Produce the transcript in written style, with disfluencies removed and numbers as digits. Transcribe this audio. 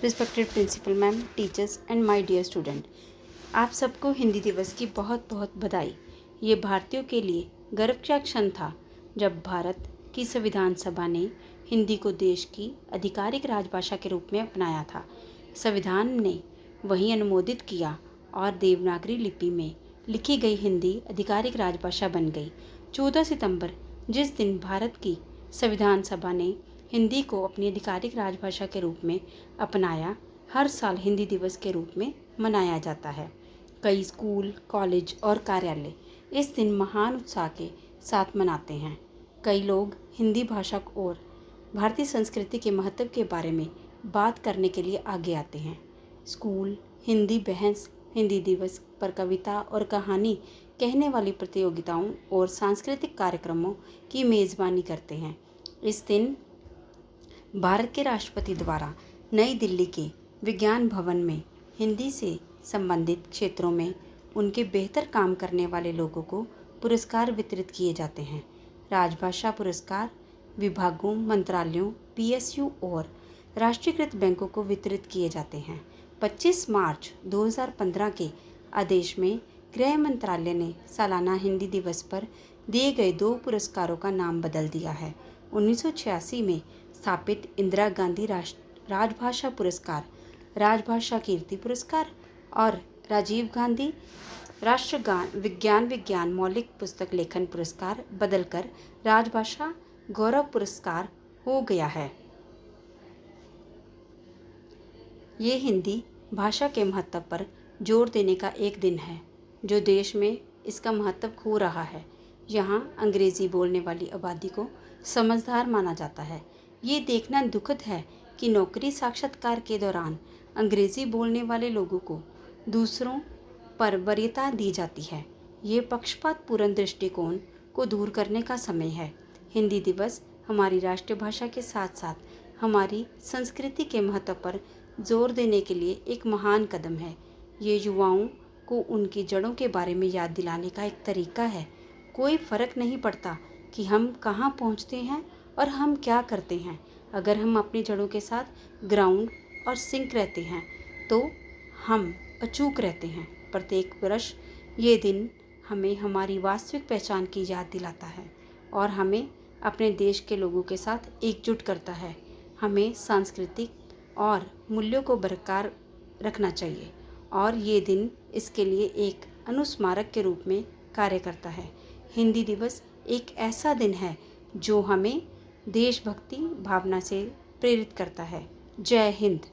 Respected principal ma'am, teachers and my dear student, आप सबको हिंदी दिवस की बहुत बहुत बधाई। ये भारतीयों के लिए गर्व का क्षण था जब भारत की संविधान सभा ने हिंदी को देश की आधिकारिक राजभाषा के रूप में अपनाया था। संविधान ने वही अनुमोदित किया और देवनागरी लिपि में लिखी गई हिंदी आधिकारिक राजभाषा बन गई। 14 सितंबर, जिस दिन भारत की संविधान सभा ने हिंदी को अपनी आधिकारिक राजभाषा के रूप में अपनाया, हर साल हिंदी दिवस के रूप में मनाया जाता है। कई स्कूल, कॉलेज और कार्यालय इस दिन महान उत्साह के साथ मनाते हैं। कई लोग हिंदी भाषा और भारतीय संस्कृति के महत्व के बारे में बात करने के लिए आगे आते हैं। स्कूल हिंदी बहस, हिंदी दिवस पर कविता और कहानी कहने वाली प्रतियोगिताओं और सांस्कृतिक कार्यक्रमों की मेज़बानी करते हैं। इस दिन भारत के राष्ट्रपति द्वारा नई दिल्ली के विज्ञान भवन में हिंदी से संबंधित क्षेत्रों में उनके बेहतर काम करने वाले लोगों को पुरस्कार वितरित किए जाते हैं। राजभाषा पुरस्कार विभागों, मंत्रालयों, पीएसयू और राष्ट्रीयकृत बैंकों को वितरित किए जाते हैं। 25 मार्च 2015 के आदेश में गृह मंत्रालय ने सालाना हिंदी दिवस पर दिए गए 2 पुरस्कारों का नाम बदल दिया है। 1986 में स्थापित इंदिरा गांधी राजभाषा पुरस्कार, राजभाषा कीर्ति पुरस्कार और राजीव गांधी विज्ञान मौलिक पुस्तक लेखन पुरस्कार बदलकर राजभाषा गौरव पुरस्कार हो गया है। ये हिंदी भाषा के महत्व पर जोर देने का एक दिन है जो देश में इसका महत्व खो रहा है। यहाँ अंग्रेज़ी बोलने वाली आबादी को समझदार माना जाता है। ये देखना दुखद है कि नौकरी साक्षात्कार के दौरान अंग्रेज़ी बोलने वाले लोगों को दूसरों पर वरीयता दी जाती है। ये पक्षपातपूर्ण दृष्टिकोण को दूर करने का समय है। हिंदी दिवस हमारी राष्ट्रीय भाषा के साथ साथ हमारी संस्कृति के महत्व पर जोर देने के लिए एक महान कदम है। ये युवाओं को उनकी जड़ों के बारे में याद दिलाने का एक तरीका है। कोई फ़र्क नहीं पड़ता कि हम कहाँ पहुँचते हैं और हम क्या करते हैं। अगर हम अपनी जड़ों के साथ ग्राउंड और सिंक रहते हैं तो हम अचूक रहते हैं। प्रत्येक वर्ष ये दिन हमें हमारी वास्तविक पहचान की याद दिलाता है और हमें अपने देश के लोगों के साथ एकजुट करता है। हमें सांस्कृतिक और मूल्यों को बरकरार रखना चाहिए और ये दिन इसके लिए एक अनुस्मारक के रूप में कार्य करता है। हिंदी दिवस एक ऐसा दिन है जो हमें देशभक्ति भावना से प्रेरित करता है। जय हिंद।